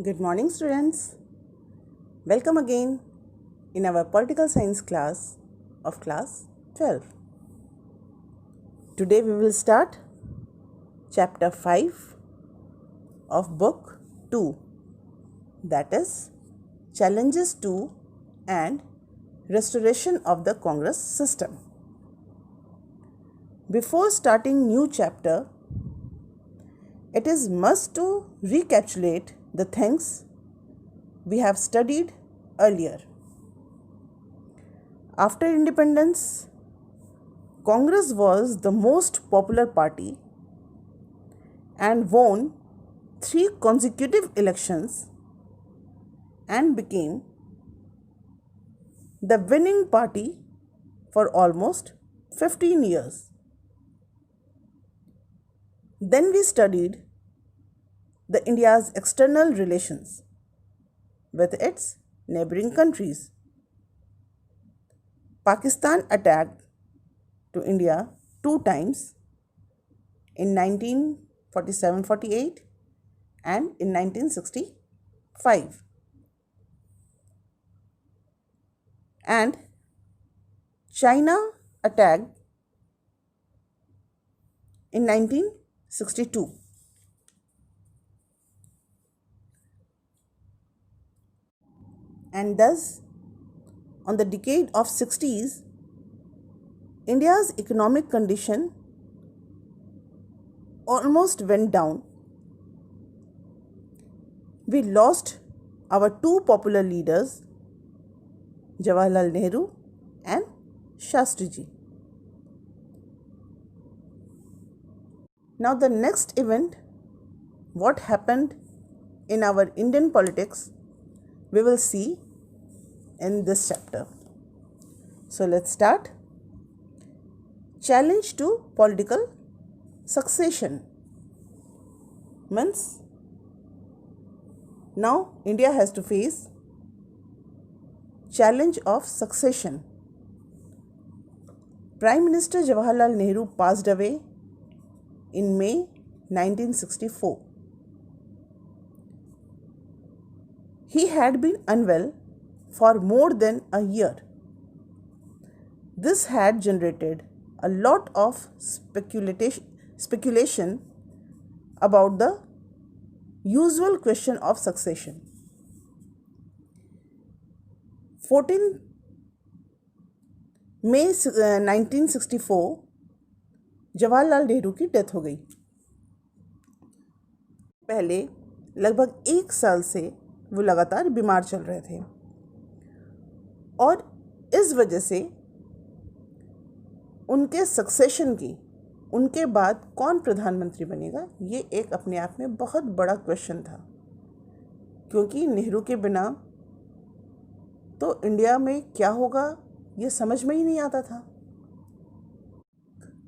Good morning, students. Welcome again in our political science class of class 12. Today we will start chapter 5 of book 2, that is Challenges to and Restoration of the Congress System. Before starting new chapter, it is must to recapitulate the things we have studied earlier. After independence, Congress was the most popular party and won 3 consecutive elections and became the winning party for almost 15 years. Then we studied the India's external relations with its neighboring countries. Pakistan attacked to India 2 times in 1947-48 and in 1965. And China attacked in 1962. And thus, on the decade of 60s, India's economic condition almost went down. We lost our 2 popular leaders, Jawaharlal Nehru and Shastriji. Now the next event, what happened in our Indian politics, we will see in this chapter. So let's start. Challenge to political succession means now India has to face challenge of succession. Prime Minister Jawaharlal Nehru passed away in May 1964. He had been unwell for more than a year. This had generated a lot of speculation about the usual question of succession. 14 May 1964 Jawaharlal Nehru की death हो गई. पहले लगभग 1 साल से वो लगातार बीमार चल रहे थे और इस वजह से उनके सक्सेशन की, उनके बाद कौन प्रधानमंत्री बनेगा, ये एक अपने आप में बहुत बड़ा क्वेश्चन था, क्योंकि नेहरू के बिना तो इंडिया में क्या होगा ये समझ में ही नहीं आता था.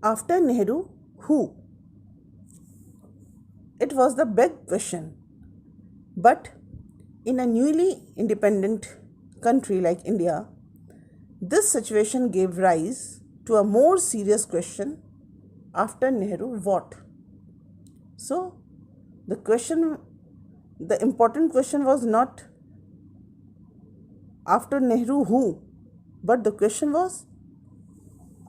After Nehru, who? It was the big question. But in a newly independent country like India, this situation gave rise to a more serious question: after Nehru, what? So, the important question was not after Nehru, who? But the question was,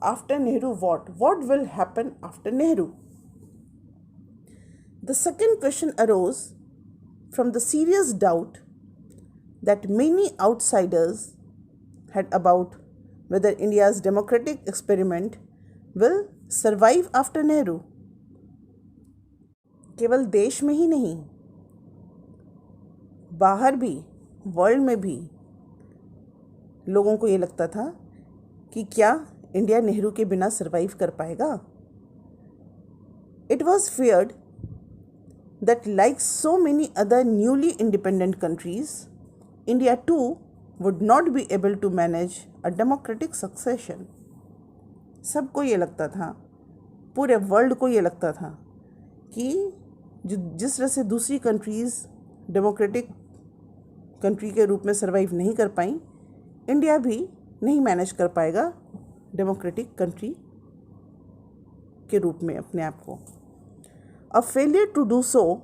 after Nehru, what? What will happen after Nehru? The second question arose from the serious doubt that many outsiders had about whether India's democratic experiment will survive after Nehru. केवल देश में ही नहीं, बाहर भी, world में भी लोगों को ये लगता था कि क्या इंडिया नेहरू के बिना सरवाइव कर पाएगा. It was feared that like so many other newly independent countries, India too would not be able to manage a democratic succession. सबको ये लगता था, पूरे वर्ल्ड को ये लगता था कि जिस तरह से दूसरी कंट्रीज़ डेमोक्रेटिक कंट्री के रूप में सरवाइव नहीं कर पाई, इंडिया भी नहीं मैनेज कर पाएगा डेमोक्रेटिक कंट्री के रूप में अपने आप को. A failure to do so,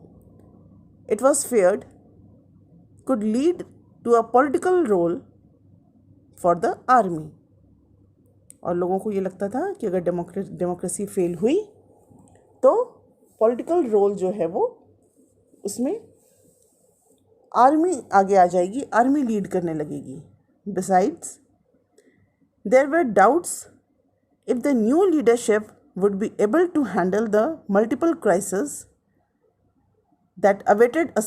it was feared, could lead to a political role for the army. और लोगों को ये लगता था कि अगर डेमोक्रेसी फेल हुई तो पॉलिटिकल रोल जो है वो उसमें आर्मी आगे आ जाएगी, आर्मी लीड करने लगेगी. Besides, there were doubts if the new leadership would be able to handle the multiple crises that awaited a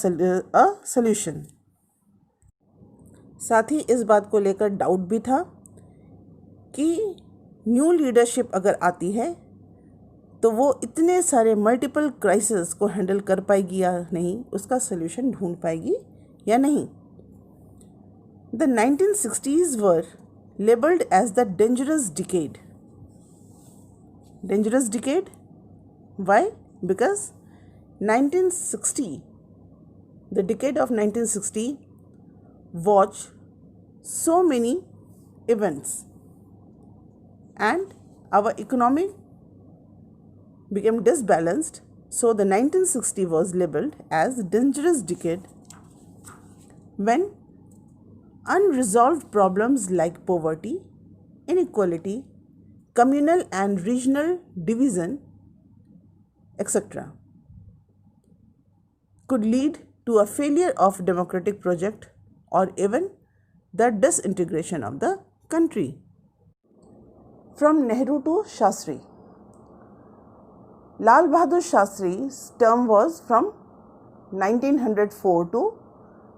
solution. साथ ही इस बात को लेकर डाउट भी था कि न्यू लीडरशिप अगर आती है तो वो इतने सारे मल्टीपल क्राइसिस को हैंडल कर पाएगी या नहीं, उसका सल्यूशन ढूंढ पाएगी या नहीं. The 1960s were labeled as the dangerous decade. Dangerous decade? Why? Because 1960, the decade of 1960, watched so many events and our economy became disbalanced. So the 1960 was labeled as dangerous decade when unresolved problems like poverty, inequality, communal and regional division, etc. could lead to a failure of democratic project or even the disintegration of the country. From Nehru to Shastri. Lal Bahadur Shastri's term was from 1904 to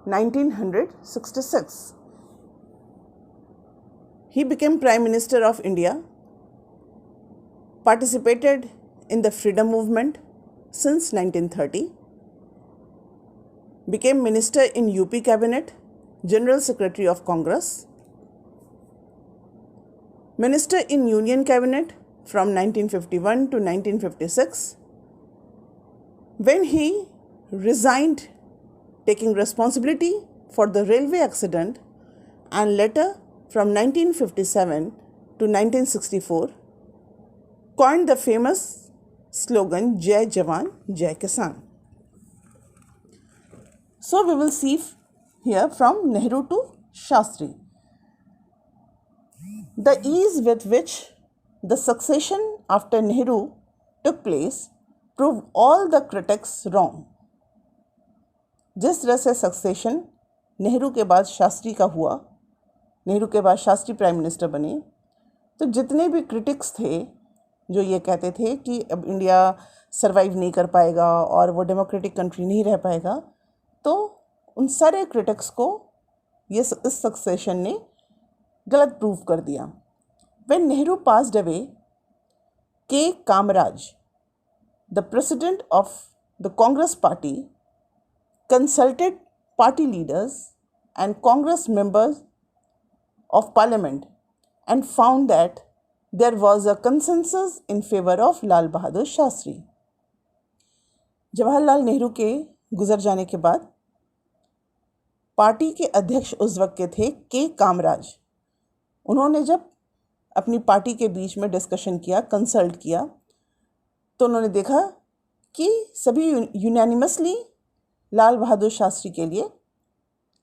1966. He became Prime Minister of India, participated in the freedom movement since 1930, became Minister in UP Cabinet, General Secretary of Congress, Minister in Union Cabinet from 1951 to 1956. When he resigned, taking responsibility for the railway accident, and later from 1957 to 1964, coined the famous slogan Jai Jawan, Jai Kisan. So we will see here from Nehru to Shastri. The ease with which the succession after Nehru took place proved all the critics wrong. जिस तरह से succession Nehru के बाद शास्त्री का हुआ, नेहरू के बाद Shastri prime minister बने, तो जितने भी क्रिटिक्स थे जो ये कहते थे कि अब इंडिया सरवाइव नहीं कर पाएगा और वो डेमोक्रेटिक कंट्री नहीं रह पाएगा, तो उन सारे क्रिटिक्स को इस सक्सेशन ने गलत प्रूव कर दिया. When Nehru passed away, K. Kamaraj, the president of the Congress party, consulted party leaders and Congress members of parliament and found that there was a consensus in favor of Lal Bahadur Shastri. Jawaharlal Nehru के गुजर जाने के बाद party के अध्यक्ष उस वक्त के थे के कामराज. उन्होंने जब अपनी पार्टी के बीच में डिस्कशन किया, कंसल्ट किया, तो उन्होंने देखा कि सभी यूनानिमसली लाल बहादुर शास्त्री के लिए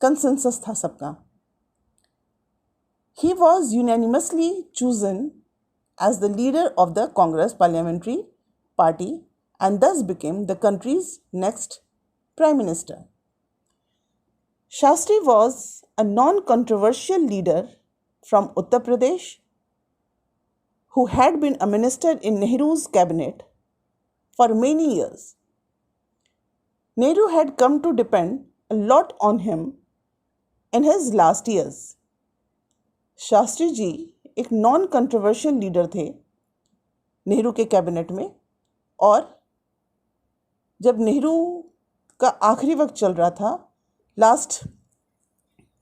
कंसेंसस था सबका. He was unanimously chosen as the leader of the Congress parliamentary party and thus became the country's next prime minister. Shastri was a non-controversial leader from Uttar Pradesh who had been a minister in Nehru's cabinet for many years. Nehru had come to depend a lot on him in his last years. Shastri ji एक non controversial leader थे नेहरू के cabinet में, और जब नेहरू का आखिरी वक्त चल रहा था, लास्ट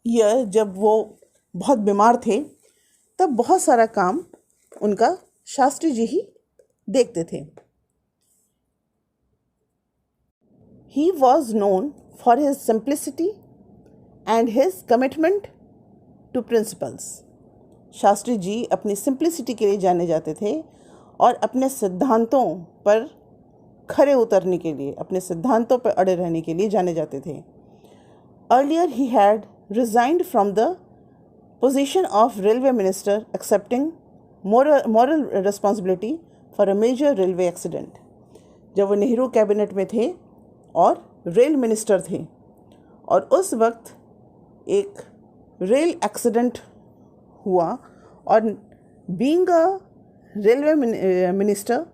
ईयर जब वो बहुत बीमार थे, तब बहुत सारा काम उनका शास्त्री जी ही देखते थे. He was known for his simplicity and his commitment to principles. Shastri ji अपनी सिंप्लिसिटी के लिए जाने जाते थे और अपने सिद्धांतों पर खरे उतरने के लिए, अपने सिद्धांतों पर अड़े रहने के लिए जाने जाते थे. Earlier, he had resigned from the position of railway minister, accepting moral responsibility for a major railway accident. जब वो नेहरू कैबिनेट में थे और रेल मिनिस्टर थे और उस वक्त एक रेल एक्सीडेंट हुआ और being a railway minister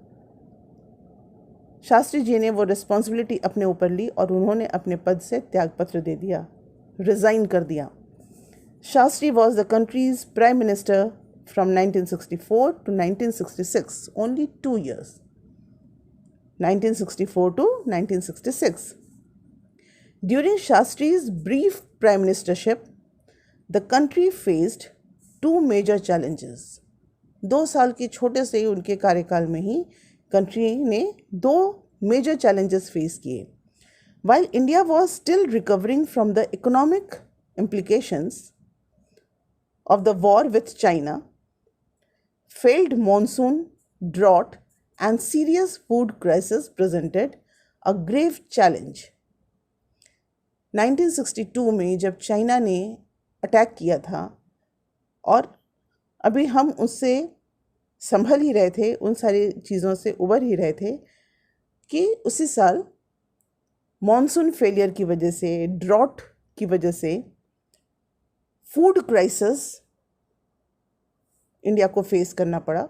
Shastri ji ने वो रिस्पॉन्सिबिलिटी अपने ऊपर ली और उन्होंने अपने पद से त्यागपत्र दे दिया, रिज़ाइन कर दिया. Shastri was the countries prime minister from 1964 to 1966, only 2 years. 1964 to 1966. During Shastri's brief prime ministership, the country faced 2 major challenges. 2 साल के छोटे से ही उनके कार्यकाल में ही कंट्री ने 2 मेजर चैलेंजेस फेस किए. While India was still recovering from the economic implications of the war with China, failed monsoon, drought, and serious food crisis presented a grave challenge. 1962 में जब चाइना ने अटैक किया था और अभी हम उससे संभल ही रहे थे, उन सारी चीज़ों से उबर ही रहे थे कि उसी साल मॉनसून फेलियर की वजह से, ड्रॉट की वजह से फूड क्राइसिस इंडिया को फेस करना पड़ा.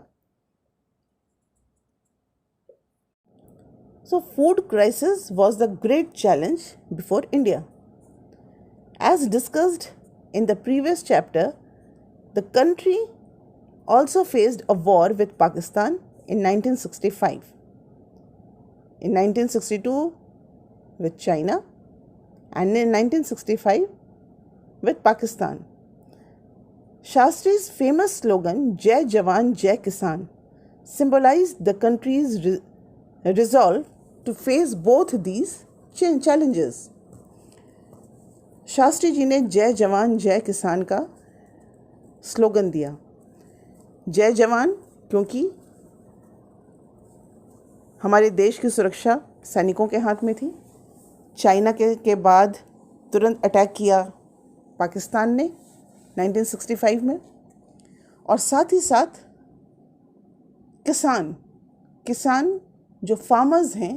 So food crisis was the great challenge before India. As discussed in the previous chapter, the country also faced a war with Pakistan in 1965. In 1962 with China and in 1965 with Pakistan. Shastri's famous slogan, Jai Jawan, Jai Kisan, symbolized the country's resolve to face both these challenges. Shastri ji ने जय जवान जय किसान का slogan दिया. जय जवान क्योंकि हमारे देश की सुरक्षा सैनिकों के हाथ में थी. चाइना के बाद तुरंत अटैक किया पाकिस्तान ने 1965 में, और साथ ही साथ किसान जो फार्मर्स हैं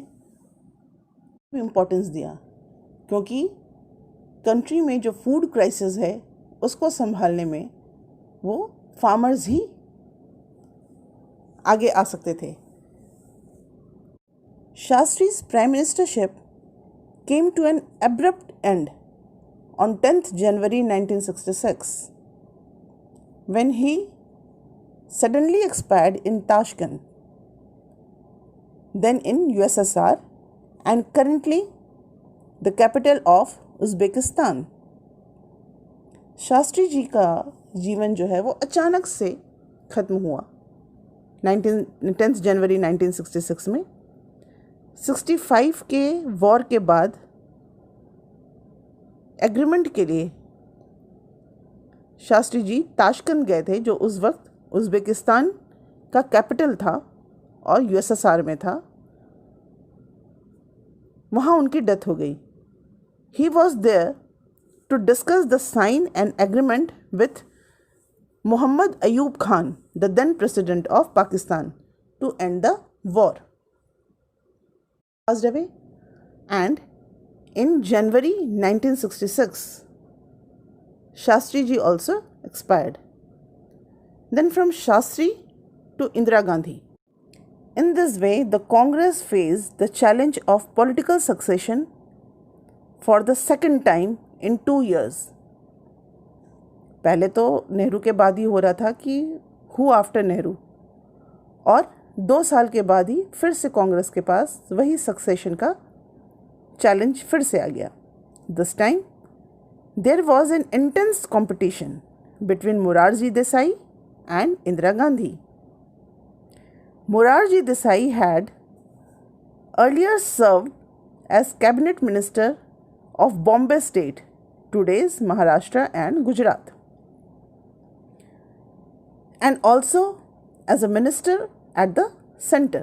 इम्पोर्टेंस दिया, क्योंकि कंट्री में जो फूड क्राइसिस है उसको संभालने में वो फार्मर्स ही आगे आ सकते थे. Shastri's prime ministership came to an abrupt end on 10th January 1966 when he suddenly expired in Tashkent, then in USSR and currently the capital of Uzbekistan. Shastri ji का जीवन जो है वो अचानक से ख़त्म हुआ 10 जनवरी 1966 में. 65 के वॉर के बाद एग्रीमेंट के लिए शास्त्री जी ताशकंद गए थे, जो उस वक्त उज़्बेकिस्तान का कैपिटल था और यूएसएसआर में था. वहाँ उनकी डेथ हो गई. He was there to discuss the sign and agreement with Muhammad Ayub Khan, the then president of Pakistan, to end the war. Passed away, and in January 1966, Shastri ji also expired. Then from Shastri to Indira Gandhi. In this way, the Congress faced the challenge of political succession for the second time in 2 years. पहले तो नेहरू के बाद ही हो रहा था कि who after Nehru, और 2 साल के बाद ही फिर से कांग्रेस के पास वही सक्सेशन का चैलेंज फिर से आ गया. This time there was an intense competition between Morarji Desai and Indira Gandhi. Morarji Desai had earlier served as cabinet minister of Bombay state, today's Maharashtra and Gujarat, and also as a minister at the center.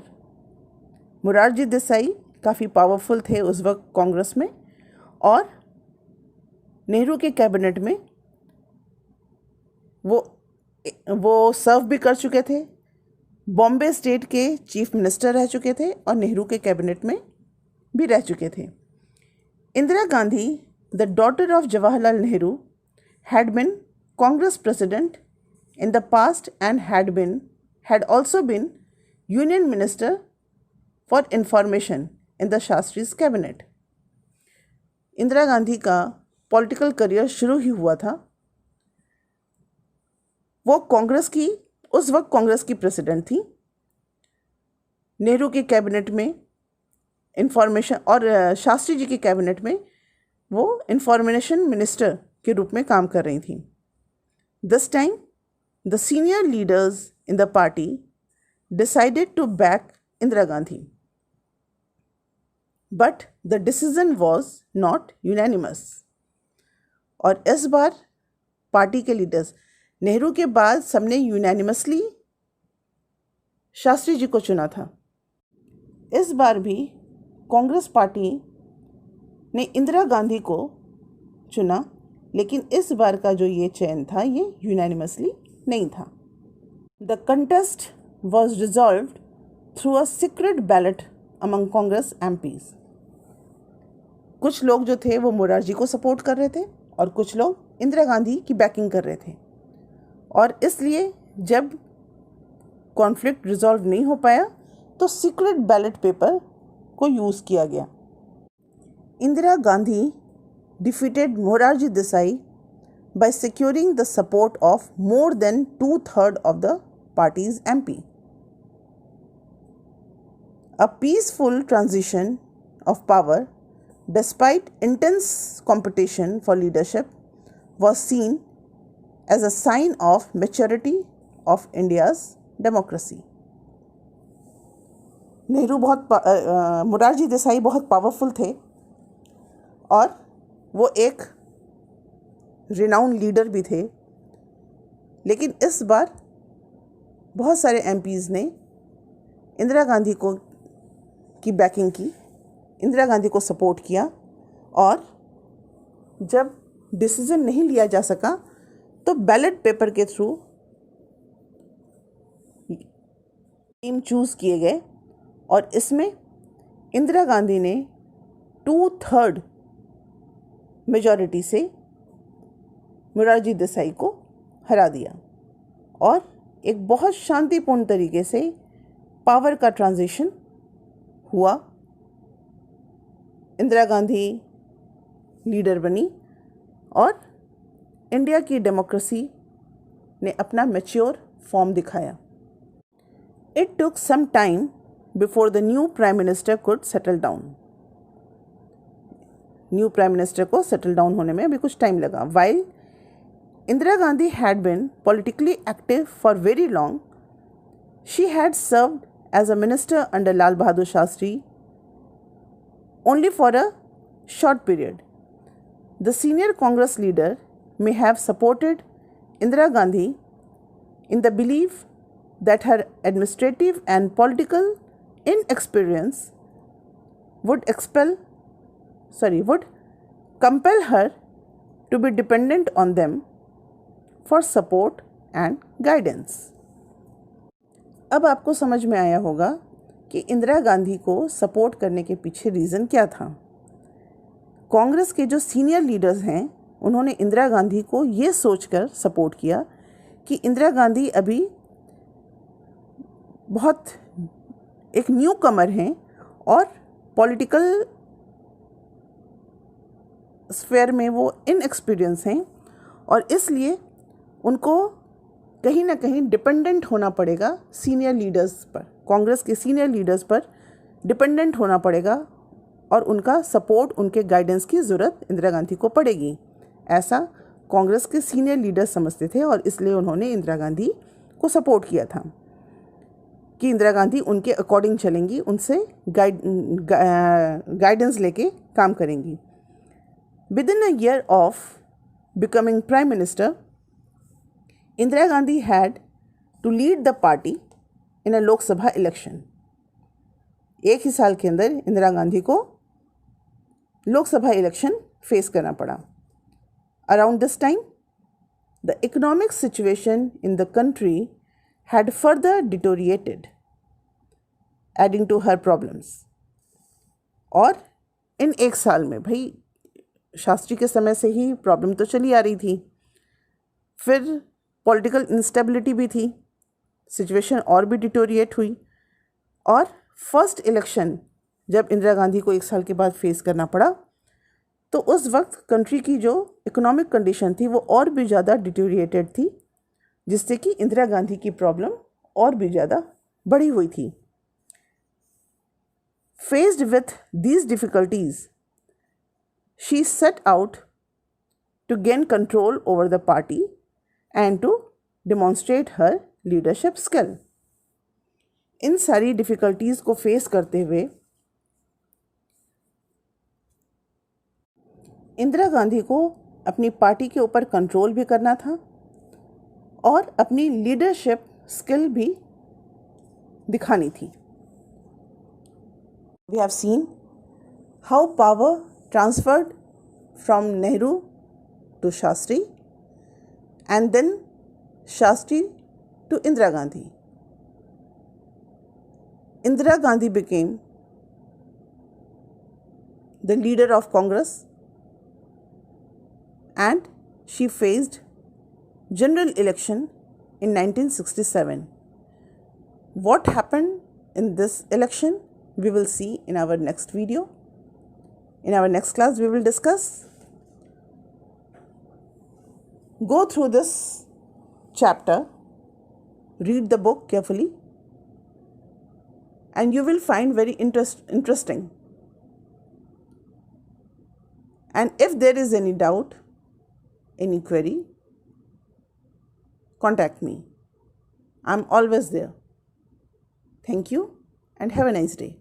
Morarji Desai काफ़ी powerful थे उस वक्त कांग्रेस में, और नेहरू के cabinet में वो सर्व भी कर चुके थे, बॉम्बे स्टेट के चीफ मिनिस्टर रह चुके थे और नेहरू के कैबिनेट में भी रह चुके थे। Indira Gandhi, the daughter of Jawaharlal Nehru, had been Congress president in the past and had also been Union Minister for Information in the Shastri's cabinet. Indira Gandhi का पॉलिटिकल करियर शुरू ही हुआ था। वो उस वक्त कांग्रेस की प्रेसिडेंट थी। नेहरू के कैबिनेट में इंफॉर्मेशन और शास्त्री जी के कैबिनेट में वो इंफॉर्मेशन मिनिस्टर के रूप में काम कर रही थी। This time the senior leaders in the party decided to back Indira Gandhi, but the decision was not unanimous. और इस बार पार्टी के लीडर्स, नेहरू के बाद सबने यूनानिमसली शास्त्री जी को चुना था। इस बार भी कांग्रेस पार्टी ने इंदिरा गांधी को चुना, लेकिन इस बार का जो ये चयन था ये यूनानिमसली नहीं था। The contest was resolved through a secret ballot among Congress MPs. कुछ लोग जो थे वो मोरारजी को सपोर्ट कर रहे थे और कुछ लोग इंदिरा गांधी की बैकिंग कर रहे थे, और इसलिए जब कॉन्फ्लिक्ट रिजॉल्व नहीं हो पाया तो सीक्रेट बैलेट पेपर को यूज़ किया गया। Indira Gandhi defeated Morarji Desai by securing the support of more than 2/3 of the party's MP. A peaceful transition of power, despite intense competition for leadership, was seen as a sign of maturity of India's democracy. Morarji Desai बहुत powerful थे और वो एक renowned leader भी थे, लेकिन इस बार बहुत सारे एमपीज़ ने इंदिरा गांधी की बैकिंग की, इंदिरा गांधी को सपोर्ट किया, और जब डिसीजन नहीं लिया जा सका तो बैलेट पेपर के थ्रू टीम चूज़ किए गए, और इसमें इंदिरा गांधी ने 2/3 मेजॉरिटी से मोरारजी देसाई को हरा दिया और एक बहुत शांतिपूर्ण तरीके से पावर का ट्रांजिशन हुआ। इंदिरा गांधी लीडर बनी और इंडिया की डेमोक्रेसी ने अपना मैच्योर फॉर्म दिखाया। It took some time before the new prime minister could settle down. New prime minister को सेटल डाउन होने में अभी कुछ टाइम लगा। While Indira Gandhi had been politically active for very long, she had served as a minister under Lal Bahadur Shastri only for a short period. The senior Congress leader may have supported Indira Gandhi in the belief that her administrative and political inexperience would compel her to be dependent on them for support and guidance. अब आपको समझ में आया होगा कि इंदिरा गांधी को support करने के पीछे रीज़न क्या था। कांग्रेस के जो सीनियर लीडर्स हैं उन्होंने इंदिरा गांधी को ये सोचकर सपोर्ट किया कि इंदिरा गांधी अभी बहुत एक न्यू कमर हैं और पॉलिटिकल स्फेयर में वो इनएक्सपीरियंस हैं, और इसलिए उनको कहीं ना कहीं डिपेंडेंट होना पड़ेगा सीनियर लीडर्स पर, कांग्रेस के सीनियर लीडर्स पर डिपेंडेंट होना पड़ेगा, और उनका सपोर्ट, उनके गाइडेंस की ज़रूरत इंदिरा गांधी को पड़ेगी। ऐसा कांग्रेस के सीनियर लीडर समझते थे, और इसलिए उन्होंने इंदिरा गांधी को सपोर्ट किया था कि इंदिरा गांधी उनके अकॉर्डिंग चलेंगी, उनसे गाइडेंस लेके काम करेंगी। Within a year of becoming prime minister, Indira Gandhi had to lead the party in a Lok Sabha election. एक ही साल के अंदर इंदिरा गांधी को लोकसभा इलेक्शन फेस करना पड़ा। Around this time, the economic situation in the country had further deteriorated, adding to her problems. और इन एक साल में भाई शास्त्री के समय से ही प्रॉब्लम तो चली आ रही थी, फिर पॉलिटिकल इंस्टेबिलिटी भी थी, सिचुएशन और भी डिटोरिएट हुई, और फर्स्ट इलेक्शन जब इंदिरा गांधी को एक साल के बाद फेस करना पड़ा तो उस वक्त कंट्री की जो इकोनॉमिक कंडीशन थी वो और भी ज़्यादा डिटोरिएटेड थी, जिससे कि इंदिरा गांधी की प्रॉब्लम और भी ज़्यादा बढ़ी हुई थी. Faced with these difficulties, she set out to gain control over the party and to demonstrate her leadership skill. इन सारी डिफ़िकल्टीज़ को फेस करते हुए इंदिरा गांधी को अपनी पार्टी के ऊपर कंट्रोल भी करना था और अपनी लीडरशिप स्किल भी दिखानी थी. We have seen how power transferred from Nehru to Shastri and then Shastri to Indira Gandhi. Indira Gandhi became the leader of Congress and she faced general election in 1967. What happened in this election we will see in our next video. In our next class we will discuss. Go through this chapter, read the book carefully, and you will find very interesting. And if there is any doubt, any query, contact me. I'm always there. Thank you and have a nice day.